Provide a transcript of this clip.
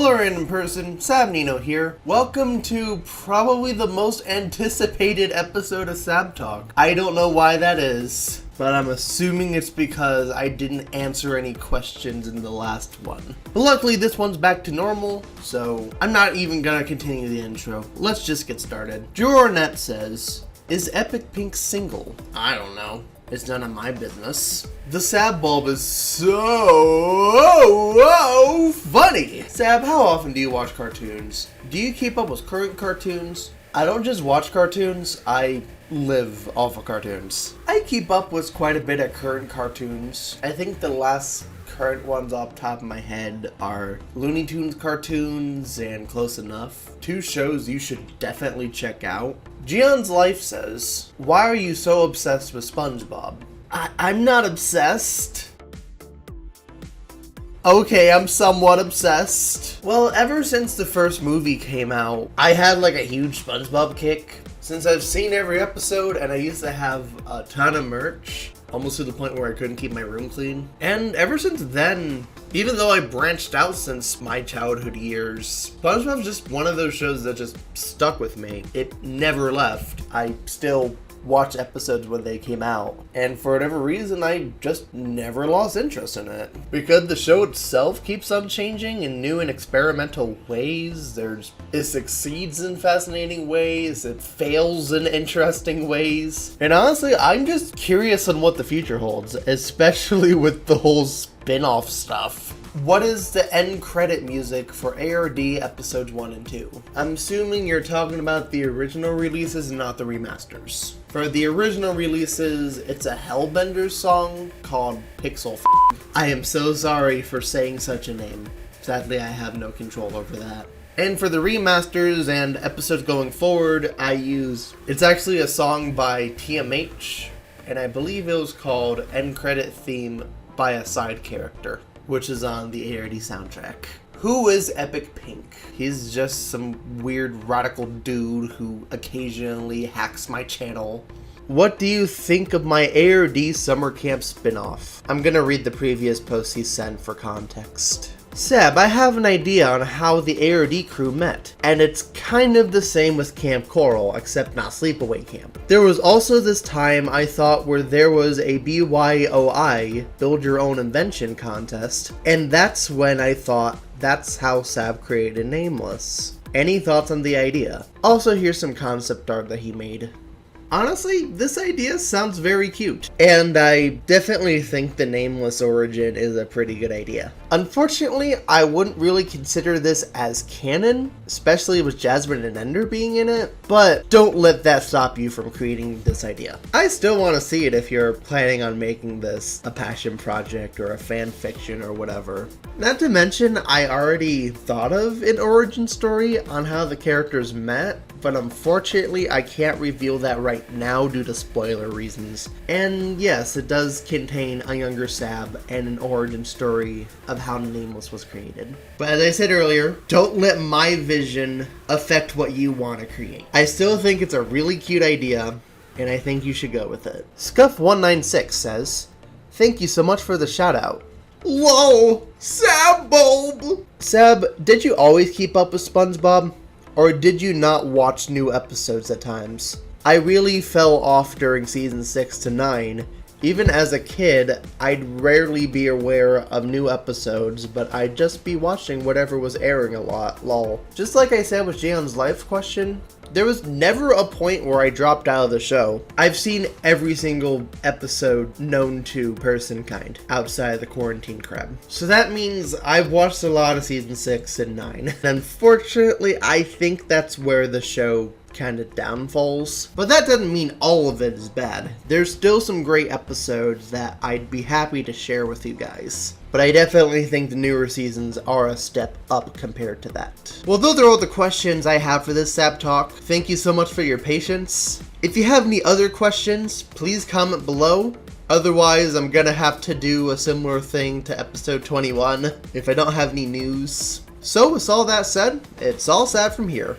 Hello random person, Sab Nino here. Welcome to probably the most anticipated episode of Sab Talk. I don't know why that is, but I'm assuming it's because I didn't answer any questions in the last one. But luckily this one's back to normal, so I'm not even gonna continue the intro. Let's just get started. Drew Arnett says, is Epic Pink single? I don't know. It's none of my business. The Sab bulb is so funny. Sab, how often do you watch cartoons? Do you keep up with current cartoons? I don't just watch cartoons, I live off of cartoons. I keep up with quite a bit of current cartoons. I think the last current ones off the top of my head are Looney Tunes cartoons and Close Enough. Two shows you should definitely check out. Gion's Life says, why are you so obsessed with SpongeBob? I'm not obsessed. Okay, I'm somewhat obsessed. Well, ever since the first movie came out, I had like a huge SpongeBob kick. Since I've seen every episode and I used to have a ton of merch, almost to the point where I couldn't keep my room clean. And ever since then, even though I branched out since my childhood years, SpongeBob's just one of those shows that just stuck with me. It never left. I still watch episodes when they came out, and for whatever reason I just never lost interest in it. Because the show itself keeps on changing in new and experimental ways. It succeeds in fascinating ways, it fails in interesting ways, and honestly I'm just curious on what the future holds, especially with the whole spin-off stuff. What is the end credit music for ARD episodes 1 and 2? I'm assuming you're talking about the original releases and not the remasters. For the original releases, it's a Hellbender song called Pixel F***. I am so sorry for saying such a name. Sadly, I have no control over that. And for the remasters and episodes going forward, it's actually a song by TMH, and I believe it was called End Credit Theme by a Side Character, which is on the ARD soundtrack. Who is Epic Pink? He's just some weird radical dude who occasionally hacks my channel. What do you think of my ARD summer camp spinoff? I'm gonna read the previous post he sent for context. Sab, I have an idea on how the ARD crew met, and it's kind of the same with Camp Coral, except not Sleepaway Camp. There was also this time I thought where there was a BYOI, Build Your Own Invention contest, and that's when I thought that's how Sab created Nameless. Any thoughts on the idea? Also, here's some concept art that he made. Honestly, this idea sounds very cute, and I definitely think the Nameless origin is a pretty good idea. Unfortunately, I wouldn't really consider this as canon, especially with Jasmine and Ender being in it, but don't let that stop you from creating this idea. I still want to see it if you're planning on making this a passion project or a fan fiction or whatever. Not to mention, I already thought of an origin story on how the characters met, but unfortunately I can't reveal that right now due to spoiler reasons. And yes, it does contain a younger Sab and an origin story of how Nameless was created. But as I said earlier, don't let my vision affect what you want to create. I still think it's a really cute idea, and I think you should go with it. Scuff196 says, thank you so much for the shout out. LOL! Sab bulb! Sab, did you always keep up with SpongeBob? Or did you not watch new episodes at times? I really fell off during season 6 to 9. Even as a kid, I'd rarely be aware of new episodes, but I'd just be watching whatever was airing a lot, lol. Just like I said with Gion's Life question, there was never a point where I dropped out of the show. I've seen every single episode known to personkind outside of the quarantine crab. So that means I've watched a lot of season 6 and 9. Unfortunately, I think that's where the show kind of downfalls. But that doesn't mean all of it is bad. There's still some great episodes that I'd be happy to share with you guys. But I definitely think the newer seasons are a step up compared to that. Well, those are all the questions I have for this Sab Talk. Thank you so much for your patience. If you have any other questions, please comment below. Otherwise, I'm gonna have to do a similar thing to episode 21 if I don't have any news. So with all that said, it's all Sab from here.